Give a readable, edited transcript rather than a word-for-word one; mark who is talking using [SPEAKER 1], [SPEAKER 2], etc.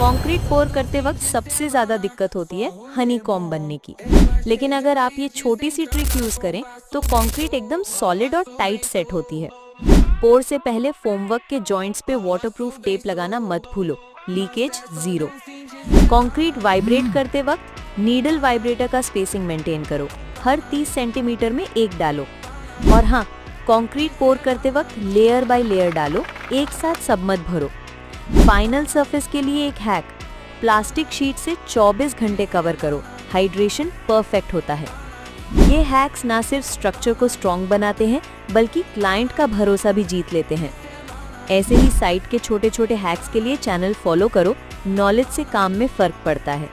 [SPEAKER 1] Concrete पोर करते वक्त सबसे ज्यादा दिक्कत होती है हनीकॉम्ब बनने की। लेकिन अगर आप ये छोटी सी ट्रिक यूज करें तो कंक्रीट एकदम सॉलिड और टाइट सेट होती है। पोर से पहले फोमवर्क के जॉइंट्स पे वाटरप्रूफ टेप लगाना मत भूलो, लीकेज 0। कंक्रीट वाइब्रेट करते वक्त नीडल वाइब्रेटर का स्पेसिंग मेंटेन करो, हर 30 सेंटीमीटर में एक डालो। और हाँ, कंक्रीट पोर करते वक्त लेयर बाय लेयर डालो, एक साथ सब मत भरो। फाइनल सरफेस के लिए एक हैक, प्लास्टिक शीट से 24 घंटे कवर करो, हाइड्रेशन परफेक्ट होता है। ये हैक्स ना सिर्फ स्ट्रक्चर को स्ट्रॉन्ग बनाते हैं बल्कि क्लाइंट का भरोसा भी जीत लेते हैं। ऐसे ही साइट के छोटे छोटे हैक्स के लिए चैनल फॉलो करो, नॉलेज से काम में फर्क पड़ता है।